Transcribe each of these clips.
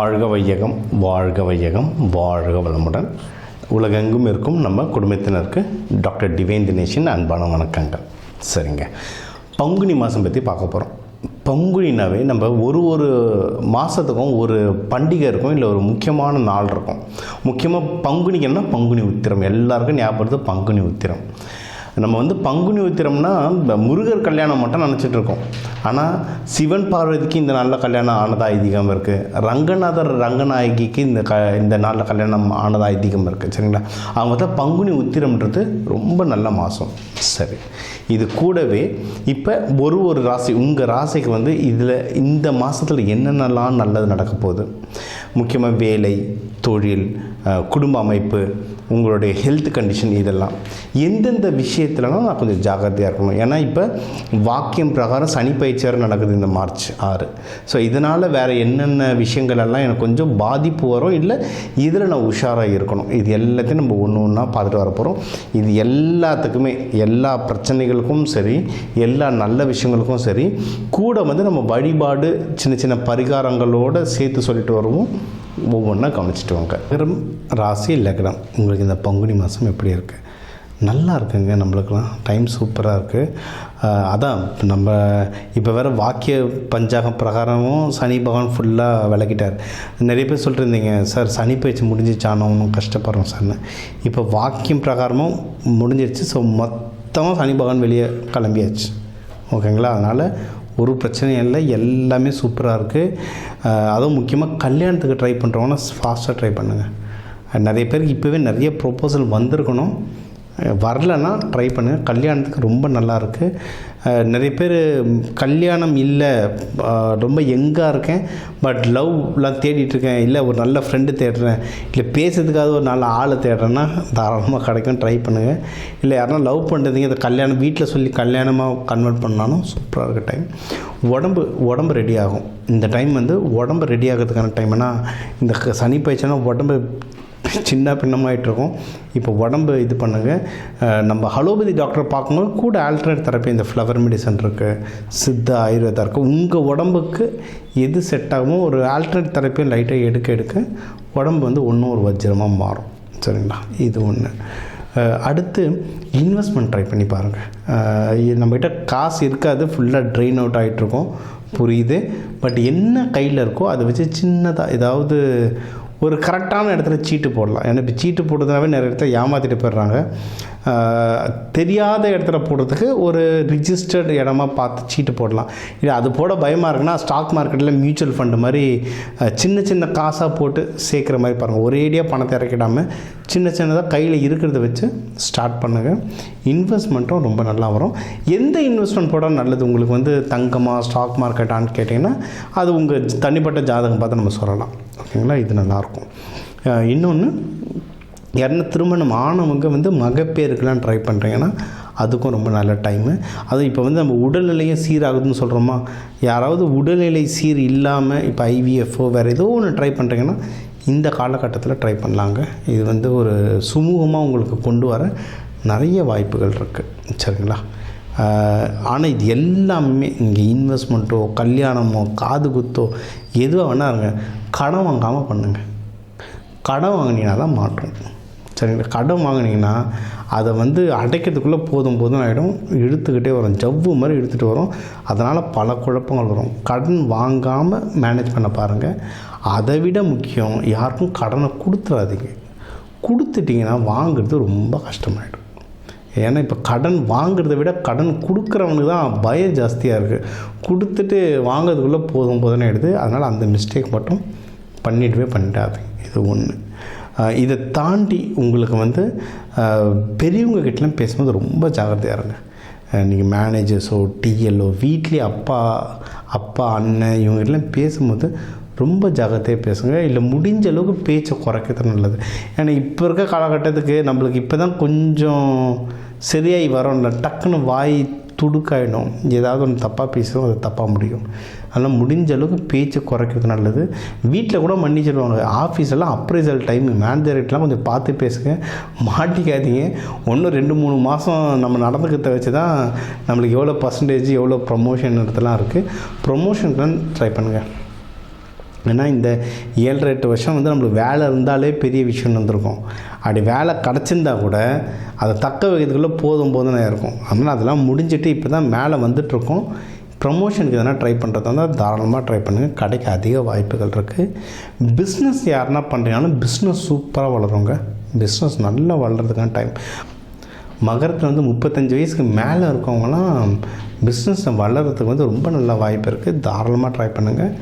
வாழ்க வையகம், வாழ்க வையகம், வாழ்க வளமுடன். உலகெங்கும் இருக்கும் நம்ம குடும்பத்தினருக்கு டாக்டர் டிவைன் தினேஷின் அன்பான வணக்கங்கள். சரிங்க, பங்குனி மாதம் பற்றி பார்க்க போகிறோம். பங்குனினாவே நம்ம ஒரு மாதத்துக்கும் ஒரு பண்டிகை இருக்கும், இல்லை ஒரு முக்கியமான நாள் இருக்கும். முக்கியமாக பங்குனிக்குன்னா பங்குனி உத்திரம், எல்லாருக்கும் ஞாபகம் பங்குனி உத்திரம். நம்ம பங்குனி உத்திரம்னா முருகர் கல்யாணம் மட்டும் நினச்சிட்டு இருக்கோம். ஆனால் சிவன் பார்வதிக்கு இந்த நாளில் கல்யாணம் ஆனதா ஐதீகம் இருக்குது. ரங்கநாதர் ரங்கநாயகிக்கு இந்த நாளில் கல்யாணம் ஆனதா ஐதீகம் இருக்குது. சரிங்களா, அவங்க தான் பங்குனி உத்திரம்ன்றது ரொம்ப நல்ல மாதம். சரி, இது கூடவே இப்போ ஒரு ராசி, உங்கள் ராசிக்கு இதில் இந்த மாதத்தில் என்னென்னலாம் நல்லது நடக்க போகுது, முக்கியமாக வேலை, தொழில், குடும்ப அமைப்பு, உங்களுடைய ஹெல்த் கண்டிஷன், இதெல்லாம் எந்தெந்த விஷயத்துலலாம் நான் கொஞ்சம் ஜாக்கிரதையாக இருக்கணும். ஏன்னா இப்போ வாக்கியம் பிரகாரம் சனி பயிற்சியார் நடக்குது இந்த மார்ச் 6. ஸோ இதனால் வேறு என்னென்ன விஷயங்களெல்லாம் எனக்கு கொஞ்சம் பாதிப்பு வரும், இல்லை இதில் நான் உஷாராக இருக்கணும். இது எல்லாத்தையும் நம்ம ஒன்று ஒன்றா பார்த்துட்டு வர போகிறோம். இது எல்லாத்துக்குமே, எல்லா பிரச்சனைகளுக்கும் சரி, எல்லா நல்ல விஷயங்களுக்கும் சரி, கூட நம்ம வழிபாடு சின்ன சின்ன பரிகாரங்களோடு சேர்த்து சொல்லிட்டு வருவோம். ஒவ்வொன்றா கவனிச்சிட்டு வாங்க. ராசி லக்னம், உங்களுக்கு இந்த பங்குனி மாதம் எப்படி இருக்குது? நல்லா இருக்குங்க, நம்மளுக்கெல்லாம் டைம் சூப்பராக இருக்குது. அதான் நம்ம இப்போ வேறு வாக்கிய பஞ்சாகம் பிரகாரமும் சனி பகவான் ஃபுல்லாக விளக்கிட்டார். நிறைய பேர் சொல்லிட்டு இருந்தீங்க, சார் சனி பயிற்சி முடிஞ்சிச்சானோ ஒன்றும் கஷ்டப்படுறோம் சார்னு. இப்போ வாக்கியம் பிரகாரமும் முடிஞ்சிருச்சு. ஸோ மொத்தமாக சனி பகவான் வெளியே கிளம்பியாச்சு. ஓகேங்களா, அதனால் ஒரு பிரச்சனையும் இல்லை, எல்லாமே சூப்பராக இருக்குது. அதுவும் முக்கியமாக கல்யாணத்துக்கு ட்ரை பண்ணுறவங்கன்னா ஃபாஸ்ட்டாக ட்ரை பண்ணுங்கள். நிறைய பேருக்கு இப்போவே நிறைய ப்ரொப்போசல் வந்திருக்கணும், வரலைன்னா ட்ரை பண்ணுங்கள். கல்யாணத்துக்கு ரொம்ப நல்லாயிருக்கு. நிறைய பேர் கல்யாணம் இல்லை, ரொம்ப யங்காக இருக்கேன், பட் லவ்லாம் தேடிட்டுருக்கேன், இல்லை ஒரு நல்ல ஃப்ரெண்டு தேடுறேன், இல்லை பேசுறதுக்காக ஒரு நல்ல ஆளை தேடுறேன்னா தாராளமாக கிடைக்கும், ட்ரை பண்ணுங்கள். இல்லை யாருன்னா லவ் பண்ணுறதுங்க, இந்த கல்யாணம் வீட்டில் சொல்லி கல்யாணமாக கன்வெர்ட் பண்ணாலும் சூப்பராக இருக்க டைம். உடம்பு ரெடி ஆகும் இந்த டைம். உடம்பு ரெடி ஆகிறதுக்கான டைம்னா இந்த சனி பயிற்சினா உடம்பு சின்ன பின்னமாகிட்ருக்கும். இப்போ உடம்பு இது பண்ணுங்கள். நம்ம அலோபதி டாக்டரை பார்க்கும்போது கூட ஆல்டர்னேட் தெரப்பி, இந்த ஃப்ளவர் மெடிசன் இருக்குது, சித்தா, ஆயுர்வேதா இருக்குது. உங்கள் உடம்புக்கு எது செட் ஆகுமோ ஒரு ஆல்டர்னேட் தெரப்பியும் லைட்டாக எடுக்க உடம்பு ஒன்றும் ஒரு வஜ்ரமாக மாறும். சரிங்களா, இது ஒன்று. அடுத்து இன்வெஸ்ட்மெண்ட் ட்ரை பண்ணி பாருங்கள். நம்மகிட்ட காசு இருக்காது, ஃபுல்லாக ட்ரெயின் அவுட் ஆகிட்ருக்கோம், புரியுது. பட் என்ன கையில் இருக்கோ அதை வச்சு சின்னதாக ஏதாவது ஒரு கரெக்டான இடத்துல சீட்டு போடலாம். ஏன்னா இப்போ சீட்டு போடுறதுனாவே நிறைய இடத்துல ஏமாற்றிட்டு போயிடுறாங்க. தெரியாத இடத்துல போடுறதுக்கு ஒரு ரிஜிஸ்டர்டு இடமா பார்த்து சீட்டு போடலாம். இல்லை அது போட பயமாக இருக்குன்னா ஸ்டாக் மார்க்கெட்டில் மியூச்சுவல் ஃபண்டு மாதிரி சின்ன சின்ன காசாக போட்டு சேர்க்குற மாதிரி பாருங்கள். ஒரேடியாக பணத்தை இறக்கிடாமல் சின்ன சின்னதாக கையில் இருக்கிறத வச்சு ஸ்டார்ட் பண்ணுங்கள். இன்வெஸ்ட்மெண்ட்டும் ரொம்ப நல்லா வரும். எந்த இன்வெஸ்ட்மெண்ட் போட நல்லது உங்களுக்கு தங்கமாக ஸ்டாக் மார்க்கெட்டான்னு கேட்டிங்கன்னா அது உங்கள் தனிப்பட்ட ஜாதகம் பார்த்து நம்ம சொல்லலாம். ஓகேங்களா, இது நல்லாயிருக்கும். இன்னொன்று, யாருன்னா திருமணம் ஆனவங்க மகப்பேருக்கெலாம் ட்ரை பண்ணுறீங்கன்னா அதுக்கும் ரொம்ப நல்ல டைமு. அதுவும் இப்போ நம்ம உடல்நிலையை சீராகுதுன்னு சொல்கிறோமா, யாராவது உடல்நிலை சீர் இல்லாமல் இப்போ ஐவிஎஃப்ஓ வேறு ஏதோ ஒன்று ட்ரை பண்ணுறீங்கன்னா இந்த காலகட்டத்தில் ட்ரை பண்ணலாங்க. இது ஒரு சுமூகமாக உங்களுக்கு கொண்டு வர நிறைய வாய்ப்புகள் இருக்குது. சரிங்களா, ஆனால் இது எல்லாமே இங்கே இன்வெஸ்ட்மெண்ட்டோ கல்யாணமோ காது குத்தோ எதுவாக வேணா இருங்க, கடன் வாங்காமல் பண்ணுங்கள். கடன் வாங்கினீங்கன்னா தான் மாட்டோம். சரிங்களா, கடன் வாங்கினீங்கன்னா அதை அடைக்கிறதுக்குள்ளே போதும் ஆகிடும், இழுத்துக்கிட்டே வரும், ஜவ்வு மாதிரி இழுத்துகிட்டு வரும். அதனால் பல குழப்பங்கள் வரும். கடன் வாங்காமல் மேனேஜ் பண்ண பாருங்கள். அதை விட முக்கியம், யாருக்கும் கடனை கொடுத்துடாதீங்க. கொடுத்துட்டிங்கன்னா வாங்குறது ரொம்ப கஷ்டமாயிடும். ஏன்னா இப்போ கடன் வாங்குறத விட கடன் கொடுக்குறவனுக்கு தான் பயம் ஜாஸ்தியாக இருக்குது. கொடுத்துட்டு வாங்கிறதுக்குள்ளே போதும்னு எடுத்து, அதனால் அந்த மிஸ்டேக் மட்டும் பண்ணிடாதீங்க. இது ஒன்று. இதை தாண்டி உங்களுக்கு பெரியவங்க கிட்டலாம் பேசும்போது ரொம்ப ஜாகிரதையாக இருங்க. நீங்கள் மேனேஜர்ஸோ டிஎல்ஓ வீட்லேயே அப்பா அண்ணன் இவங்ககிட்டலாம் பேசும்போது ரொம்ப ஜாகிரதையாக பேசுங்க. இல்லை முடிஞ்ச அளவுக்கு பேச்சை குறைக்கிறது நல்லது. ஏன்னா இப்போ இருக்க காலகட்டத்துக்கு நம்மளுக்கு இப்போ தான் கொஞ்சம் சரியாகி வரோம்ல, டக்குன்னு வாய் துடுக்காயிடும். ஏதாவது ஒன்று தப்பாக பேசுகிறோம், அது தப்பாக முடியும். அதனால் முடிஞ்ச அளவுக்கு பேச்சு குறைக்கிறது நல்லது. வீட்டில் கூட மன்னிச்சிடுவாங்க. ஆஃபீஸெல்லாம் அப்ரைசல் டைம், மேனேஜர்கிட்டலாம் கொஞ்சம் பார்த்து பேசுங்க, மாட்டிக்காதீங்க. 1-2-3 மாதம் நம்ம நடந்துக்கிறத வச்சு தான் நம்மளுக்கு எவ்வளோ பர்சன்டேஜ் எவ்வளோ ப்ரொமோஷன் இடத்துலாம் இருக்குது. ப்ரொமோஷனுக்கு ட்ரை பண்ணுங்கள். ஏன்னா இந்த 7-8 வருஷம் வந்து நம்மளுக்கு வேலை இருந்தாலே பெரிய விஷயம் வந்திருக்கும். அப்படி வேலை கிடச்சிருந்தா கூட அதை தக்க வைக்கிறதுக்குள்ளே போதும் இருக்கும். அதனால் அதெல்லாம் முடிஞ்சிட்டு இப்போ தான் மேலே வந்துட்டுருக்கோம். ப்ரமோஷனுக்கு எதனா ட்ரை பண்ணுறதா இருந்தால் தாராளமாக ட்ரை பண்ணுங்கள். கடைக்கு அதிக வாய்ப்புகள் இருக்குது. பிஸ்னஸ் யாருன்னா பண்ணுறீங்கனாலும் பிஸ்னஸ் சூப்பராக வளருங்க. பிஸ்னஸ் நல்லா வளர்கிறதுக்கான டைம். மகரத்தில் வந்து 35 வயசுக்கு மேலே இருக்கவங்களாம் பிஸ்னஸ் வளர்கிறதுக்கு வந்து ரொம்ப நல்ல வாய்ப்பு இருக்குது. தாராளமாக ட்ரை பண்ணுங்கள்.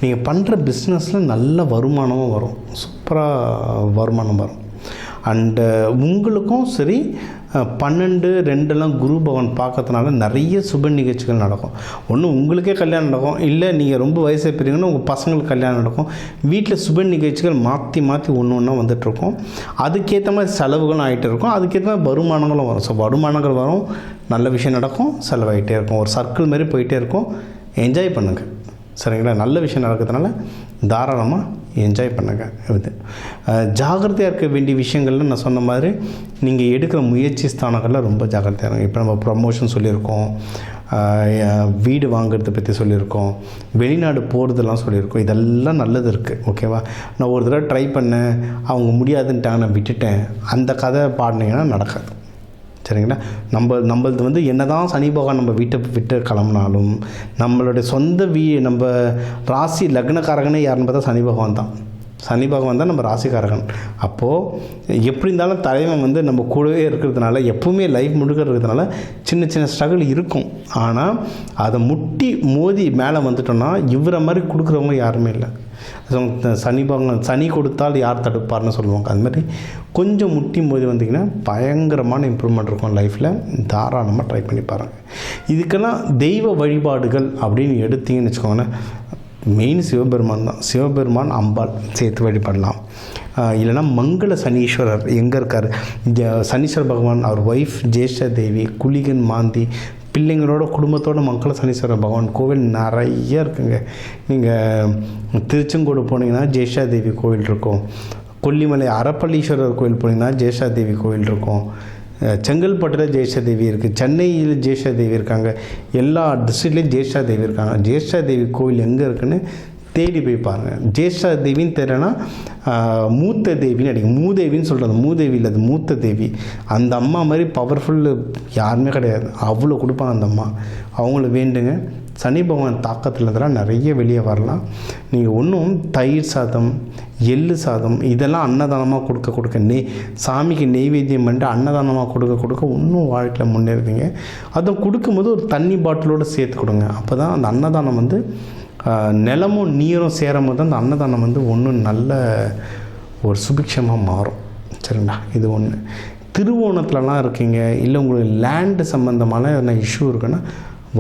நீங்கள் பண்ணுற பிஸ்னஸில் நல்ல வருமானமும் வரும். சூப்பராக வருமானம் வரும். அண்டு உங்களுக்கும் சரி 12-2 குரு பகவான் பார்க்கறதுனால நிறைய சுப நிகழ்ச்சிகள் நடக்கும். ஒன்று உங்களுக்கே கல்யாணம் நடக்கும், இல்லை நீங்கள் ரொம்ப வயசு பெரியவங்கன்னா உங்கள் பசங்களுக்கு கல்யாணம் நடக்கும். வீட்டில் சுப நிகழ்ச்சிகள் மாற்றி ஒன்று ஒன்றா வந்துட்டுருக்கும். அதுக்கேற்ற மாதிரி செலவுகளும் ஆகிட்டு இருக்கும். அதுக்கேற்ற மாதிரி வருமானங்களும் வரும். ஸோ வருமானங்கள் வரும், நல்ல விஷயம் நடக்கும், செலவாகிட்டே இருக்கும். ஒரு சர்க்கிள் மாதிரி போயிட்டே இருக்கும். என்ஜாய் பண்ணுங்கள். சரிங்களா? நல்ல விஷயம் நடக்கிறதுனால தாராளமாக என்ஜாய் பண்ணுங்கள். இது ஜாகிரதையாக இருக்க வேண்டிய விஷயங்கள்ல நான் சொன்ன மாதிரி நீங்கள் எடுக்கிற முயற்சி ஸ்தானங்களில் ரொம்ப ஜாகிரதையாக இருக்கும். இப்போ நம்ம ப்ரமோஷன் சொல்லியிருக்கோம், வீடு வாங்குறதை பற்றி சொல்லியிருக்கோம், வெளிநாடு போகிறதெல்லாம் சொல்லியிருக்கோம். இதெல்லாம் நல்லது இருக்குது. ஓகேவா? நான் ஒரு தடவை ட்ரை பண்ணேன், அவங்க முடியாதுன்ட்டாங்க, நான் விட்டுட்டேன், அந்த கதை பாடினீங்கன்னா நடக்காது. சரிங்களா? நம்மளது வந்து என்ன தான் சனி பகவான் நம்ம வீட்டை விட்டு கிளம்புனாலும் நம்மளுடைய சொந்த நம்ம ராசி லக்னக்காரகனே யாருன்னு பார்த்தா சனி பகவான் தான். சனி பகவான் தான் நம்ம ராசிக்காரகன். அப்போது எப்படி இருந்தாலும் தலைவன் வந்து நம்ம கூடவே இருக்கிறதுனால எப்பவுமே லைஃப் முழுக்க இருக்கிறதுனால சின்ன ஸ்ட்ரகிள் இருக்கும். ஆனால் அதை முட்டி மோதி மேலே வந்துட்டோன்னா இவரை மாதிரி கொடுக்குறவங்க யாருமே இல்லை. சனி பகவான் சனி கொடுத்தால் யார் தடுப்பார்னு சொல்லுவாங்க. அது மாதிரி கொஞ்சம் முட்டி மோதி வந்தீங்கன்னா பயங்கரமான இம்ப்ரூவ்மெண்ட் இருக்கும் லைஃப்பில். தாராளமாக ட்ரை பண்ணி பாருங்கள். இதுக்கெல்லாம் தெய்வ வழிபாடுகள் அப்படின்னு எடுத்தீங்கன்னு வச்சுக்கோங்களேன், மெயின் சிவபெருமான் தான். சிவபெருமான், அம்பாள் சேர்த்து வழிபடலாம். இல்லைனா மங்கள சனீஸ்வரர் எங்கே இருக்கார், சனீஸ்வர பகவான், அவர் ஒய்ஃப் ஜேஷ்டா தேவி, குளிகன் மாந்தி, பிள்ளைங்களோட குடும்பத்தோட மங்கள சனீஸ்வர பகவான் கோவில் நிறைய இருக்குங்க. நீங்கள் திருச்செங்கோடு போனீங்கன்னா ஜேஷ்டா தேவி கோவில் இருக்கும். கொல்லிமலை அரப்பள்ளீஸ்வரர் கோவில் போனீங்கன்னா ஜேஷ்டா தேவி கோவில் இருக்கும். செங்கல்பட்டில் ஜேஷ்டா தேவி இருக்குது. சென்னையில் ஜேஷ்டா தேவி இருக்காங்க. எல்லா டிஸ்ட்ரிக்ட்லேயும் ஜேஷ்டா தேவி இருக்காங்க. ஜேஷ்டா தேவி கோவில் எங்கே இருக்குன்னு தேடி போய் பாருங்கள். ஜேஷ்டா தேவின்னு தெரியலனா மூத்த தேவின்னு அடிக்கும். மூதேவின்னு சொல்கிறது மூதேவி இல்லை, அது மூத்த தேவி. அந்த அம்மா மாதிரி பவர்ஃபுல் யாருமே கிடையாது. அவ்வளோ கொடுப்பாங்க அந்த அம்மா. அவங்கள வேண்டுங்க. சனி பகவான் தாக்கத்தில் இருந்தெல்லாம் நிறைய வெளியே வரலாம். நீங்கள் ஒன்றும் தயிர் சாதம், எள்ளு சாதம் இதெல்லாம் அன்னதானமாக கொடுக்க சாமிக்கு நெய்வேத்தியம் பண்ணிட்டு அன்னதானமாக கொடுக்க இன்னும் வாழ்க்கையில் முன்னேறுவீங்க. அதை கொடுக்கும்போது ஒரு தண்ணி பாட்டிலோடு சேர்த்து கொடுங்க. அப்போ தான் அந்த அன்னதானம் வந்து நிலமும் நீரும் சேரும் போது அந்த அன்னதானம் வந்து ஒன்றும் நல்ல ஒரு சுபிக்ஷமாக மாறும். சரிங்களா? இது ஒன்று. திருவோணத்துலலாம் இருக்கீங்க, இல்லை உங்களுக்கு லேண்டு சம்மந்தமான என்ன இஷ்யூ இருக்குன்னா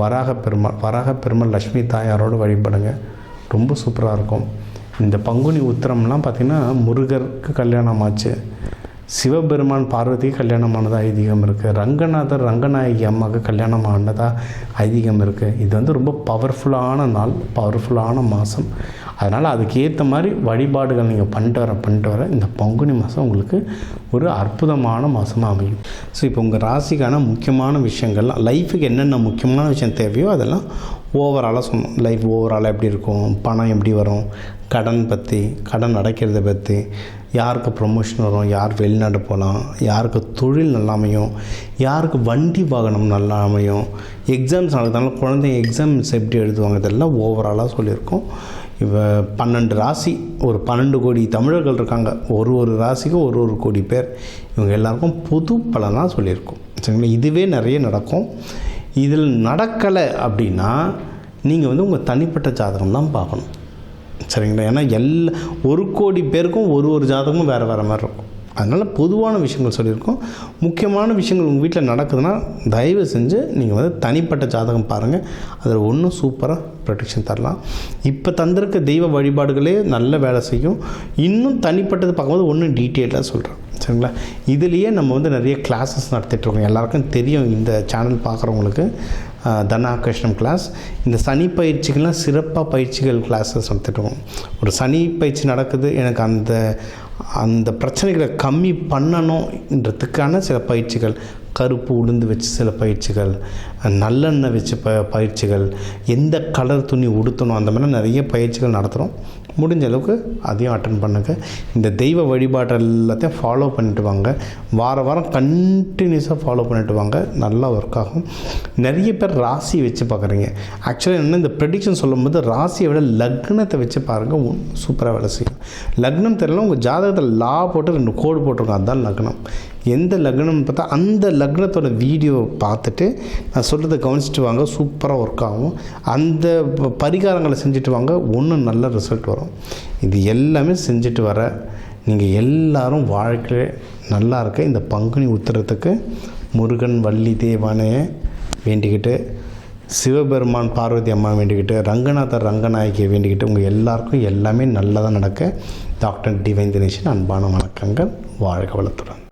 வராக பெருமாள் லட்சுமி தாயாரோடு வழிபடுங்க. ரொம்ப சூப்பராக இருக்கும். இந்த பங்குனி உத்திரம்லாம் பார்த்திங்கன்னா முருகருக்கு கல்யாணம் ஆச்சு, சிவபெருமான் பார்வதிக்கு கல்யாணமானதாக ஐதீகம் இருக்குது, ரங்கநாதர் ரங்கநாயகி அம்மாவுக்கு கல்யாணம் ஆனதாக ஐதீகம் இருக்குது. இது வந்து ரொம்ப பவர்ஃபுல்லான நாள், பவர்ஃபுல்லான மாதம். அதனால் அதுக்கேற்ற மாதிரி வழிபாடுகள் நீங்கள் பண்ணிட்டு வர இந்த பங்குனி மாதம் உங்களுக்கு ஒரு அற்புதமான மாதமாக அமையும். ஸோ இப்போ உங்கள் ராசிக்கான முக்கியமான விஷயங்கள்லாம், லைஃபுக்கு என்னென்ன முக்கியமான விஷயம் தேவையோ அதெல்லாம் ஓவராலாக சொன்னோம். லைஃப் ஓவராலாக எப்படி இருக்கும், பணம் எப்படி வரும், கடன் பற்றி, கடன் அடைக்கிறத பற்றி, யாருக்கு ப்ரொமோஷன் வரும், யார் வெளிநாடு போகலாம், யாருக்கு தொழில் நல்லா அமையும், யாருக்கு வண்டி வாகனம் நல்லா அமையும், எக்ஸாம்ஸ் நடக்கிறதுனால குழந்தைங்க எக்ஸாம்ஸ் எப்படி எழுதுவாங்க, இதெல்லாம் ஓவராலாக சொல்லியிருக்கோம். இப்போ 12 ராசி, ஒரு 12 கோடி தமிழர்கள் இருக்காங்க. ஒரு ராசிக்கும் ஒரு கோடி பேர். இவங்க எல்லாருக்கும் பொது பலனாக சொல்லியிருக்கோம். சரிங்களா? இதுவே நிறைய நடக்கும். இதில் நடக்கலை அப்படின்னா நீங்கள் வந்து உங்கள் தனிப்பட்ட ஜாதகம் தான் பார்க்கணும். சரிங்களா? ஏன்னா 1 கோடி பேருக்கும் ஒரு ஜாதகமும் வேறு மாதிரி இருக்கும். அதனால் பொதுவான விஷயங்கள் சொல்லியிருக்கோம். முக்கியமான விஷயங்கள் உங்கள் வீட்டில் நடக்குதுன்னா தயவு செஞ்சு நீங்கள் வந்து தனிப்பட்ட ஜாதகம் பாருங்கள். அதில் ஒன்றும் சூப்பராக ப்ரொடெக்ஷன் தரலாம். இப்போ தந்திருக்க தெய்வ வழிபாடுகளே நல்ல வேலை செய்யும். இன்னும் தனிப்பட்டது பார்க்கும்போது ஒன்றும் டீட்டெயிலாக சொல்கிறேன். சரிங்களா? இதுலேயே நம்ம வந்து நிறைய கிளாஸஸ் நடத்திட்டுருக்கோம். எல்லாருக்கும் தெரியும் இந்த சேனல் பார்க்குறவங்களுக்கு. தனாகர்ஷணம் கிளாஸ், இந்த சனி பயிற்சிகள்லாம் சிறப்பாக பயிற்சிகள் கிளாஸஸ் நடத்திட்டுருக்கோம். ஒரு சனி பயிற்சி நடக்குது, எனக்கு அந்த பிரச்சனைகளை கம்மி பண்ணணுன்றதுக்கான சில பயிற்சிகள் கருப்பு உளுந்து வச்சு சில பயிற்சிகள், நல்லெண்ணெய் வச்சு பயிற்சிகள், எந்த கலர் துணி உடுத்தணும், அந்த மாதிரி நிறைய பயிற்சிகள் நடத்துகிறோம். முடிஞ்ச அளவுக்கு அதையும் அட்டன் பண்ணுங்கள். இந்த தெய்வ வழிபாடு எல்லாத்தையும் ஃபாலோ பண்ணிட்டு வாங்க. வாரம் கண்டினியூஸாக ஃபாலோ பண்ணிட்டு வாங்க. நல்லா ஒர்க் ஆகும். நிறைய பேர் ராசி வச்சு பார்க்குறீங்க. ஆக்சுவலாக என்ன, இந்த ப்ரெடிக்ஷன் சொல்லும்போது ராசியை விட லக்னத்தை வச்சு பாருங்கள், சூப்பராக வேலை செய்யும். லக்னம் தெரியல, உங்கள் ஜாதகத்தில் லா போட்டு 2 கோடு போட்டிருக்கோம், அதுதான் லக்னம். எந்த லக்னம்னு பார்த்தா அந்த லக்னத்தோட வீடியோ பார்த்துட்டு நான் சொல்கிறத கவனிச்சுட்டு வாங்க, சூப்பராக ஒர்க் ஆகும். அந்த பரிகாரங்களை செஞ்சுட்டு வாங்க, ஒன்றும் நல்ல ரிசல்ட் வரும். இது எல்லாமே செஞ்சுட்டு வர நீங்கள் எல்லாரும் வாழ்க்கை நல்லா இருக்க இந்த பங்குனி உத்திரத்துக்கு முருகன் வள்ளி தேவானையை வேண்டிக்கிட்டு, சிவபெருமான் பார்வதி அம்மா வேண்டிக்கிட்டு, ரங்கநாதர் ரங்கநாயகியை வேண்டிக்கிட்டு, உங்கள் எல்லாருக்கும் எல்லாமே நல்லதாக நடக்க டாக்டர் டிவைன் தினேஷன் அன்பான வணக்கங்கள். வாழ்க வளத்துடன்.